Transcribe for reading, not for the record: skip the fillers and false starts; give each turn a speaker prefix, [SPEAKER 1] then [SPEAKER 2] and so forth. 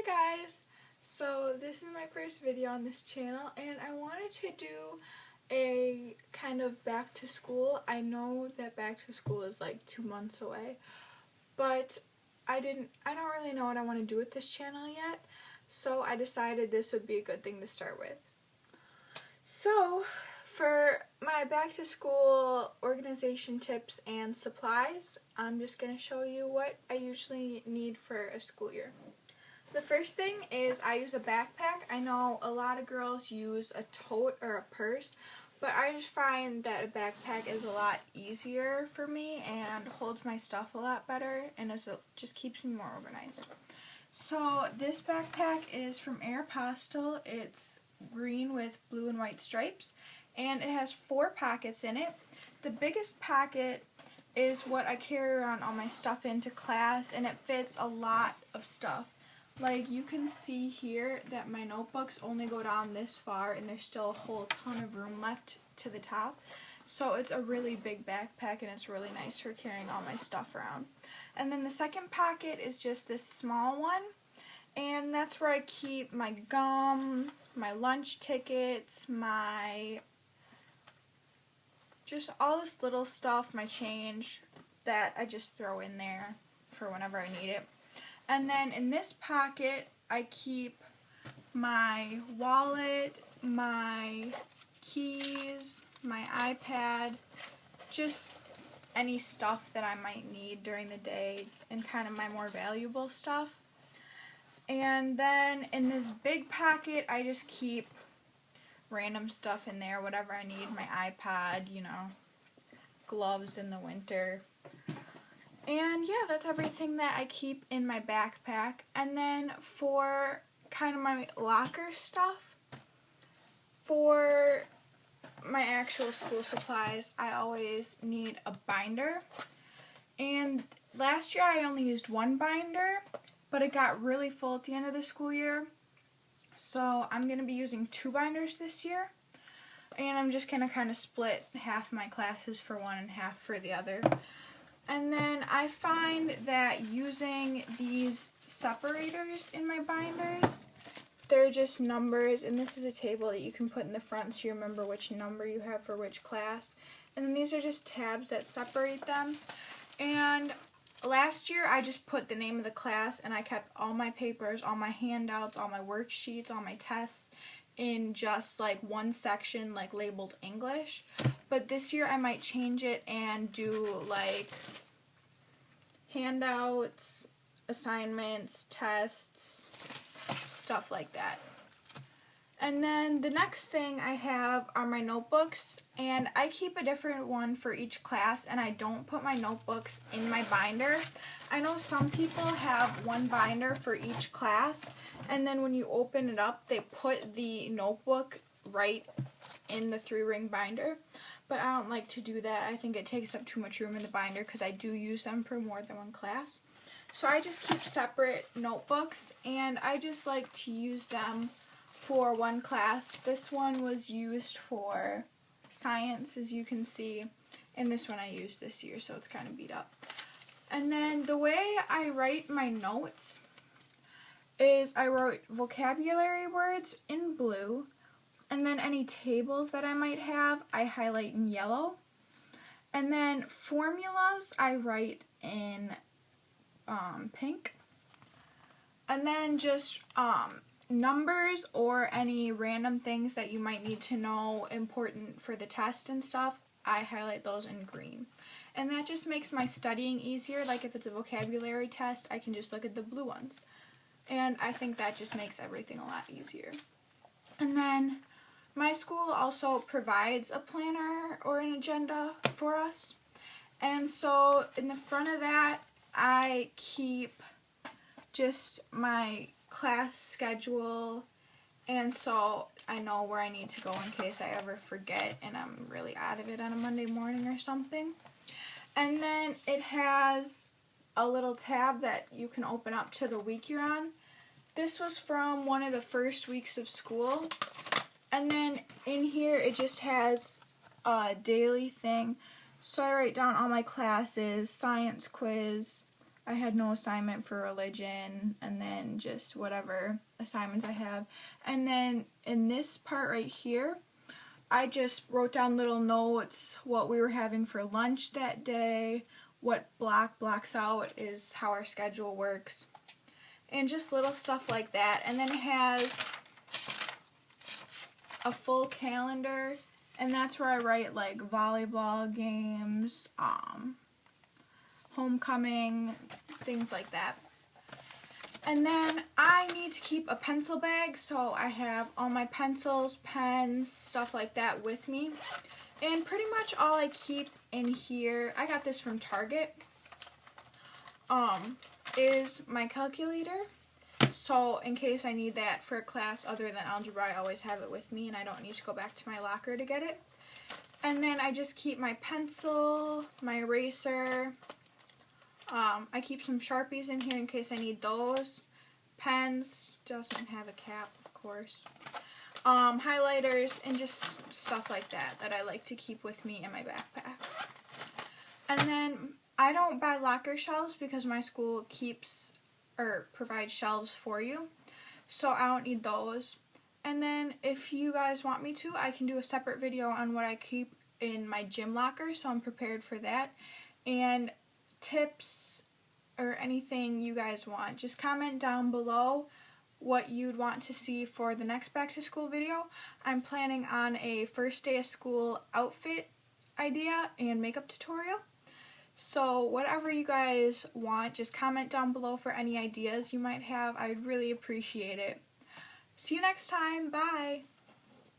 [SPEAKER 1] Guys, so this is my first video on this channel and I wanted to do a kind of back to school. I know that back to school is like 2 months away, but I don't really know what I want to do with this channel yet, so I decided this would be a good thing to start with. So for my back to school organization tips and supplies, I'm just going to show you what I usually need for a school year. The first thing is I use a backpack. I know a lot of girls use a tote or a purse, but I just find that a backpack is a lot easier for me and holds my stuff a lot better and just keeps me more organized. So this backpack is from Aeropostale. It's green with blue and white stripes, and it has 4 pockets in it. The biggest pocket is what I carry around all my stuff into class, and it fits a lot of stuff. Like you can see here that my notebooks only go down this far and there's still a whole ton of room left to the top. So it's a really big backpack and it's really nice for carrying all my stuff around. And then the second pocket is just this small one, and that's where I keep my gum, my lunch tickets, just all this little stuff, my change that I just throw in there for whenever I need it. And then in this pocket, I keep my wallet, my keys, my iPad, just any stuff that I might need during the day and kind of my more valuable stuff. And then in this big pocket, I just keep random stuff in there, whatever I need, my iPod, gloves in the winter. And yeah, that's everything that I keep in my backpack. And then for kind of my locker stuff, for my actual school supplies, I always need a binder. And last year I only used 1 binder, but it got really full at the end of the school year. So I'm going to be using 2 binders this year. And I'm just going to kind of split half my classes for one and half for the other. And then I find that using these separators in my binders, they're just numbers, and this is a table that you can put in the front so you remember which number you have for which class. And then these are just tabs that separate them. And last year I just put the name of the class and I kept all my papers, all my handouts, all my worksheets, all my tests in just like one section like labeled English. But this year I might change it and do like handouts, assignments, tests, stuff like that. And then the next thing I have are my notebooks, and I keep a different one for each class, and I don't put my notebooks in my binder. I know some people have 1 binder for each class, and then when you open it up, they put the notebook right in the 3-ring binder. But I don't like to do that. I think it takes up too much room in the binder because I do use them for more than 1 class. So I just keep separate notebooks, and I just like to use them for 1 class. This one was used for science, as you can see, and this one I used this year, so it's kind of beat up. And then the way I write my notes is I wrote vocabulary words in blue, and then any tables that I might have, I highlight in yellow. And then formulas, I write in pink. And then just numbers or any random things that you might need to know important for the test and stuff, I highlight those in green. And that just makes my studying easier. Like if it's a vocabulary test, I can just look at the blue ones. And I think that just makes everything a lot easier. And then my school also provides a planner or an agenda for us. And so in the front of that, I keep just my class schedule, and so I know where I need to go in case I ever forget and I'm really out of it on a Monday morning or something. And then it has a little tab that you can open up to the week you're on. This was from one of the first weeks of school. And then in here it just has a daily thing. So I write down all my classes, science quiz, I had no assignment for religion, and then just whatever assignments I have. And then in this part right here, I just wrote down little notes, what we were having for lunch that day, what blocks out is how our schedule works, and just little stuff like that. And then it has a full calendar, and that's where I write like volleyball games, homecoming, things like that. And then I need to keep a pencil bag, so I have all my pencils, pens, stuff like that with me. And pretty much all I keep in here, I got this from Target, is my calculator. So in case I need that for a class other than algebra, I always have it with me and I don't need to go back to my locker to get it. And then I just keep my pencil, my eraser. I keep some Sharpies in here in case I need those. Pens, doesn't have a cap, of course. Highlighters, and just stuff like that I like to keep with me in my backpack. And then I don't buy locker shelves because my school keeps or provides shelves for you, so I don't need those. And then if you guys want me to, I can do a separate video on what I keep in my gym locker, so I'm prepared for that. And tips or anything you guys want, just comment down below what you'd want to see for the next back to school video. I'm planning on a first day of school outfit idea and makeup tutorial. So whatever you guys want, just comment down below for any ideas you might have. I'd really appreciate it. See you next time. Bye.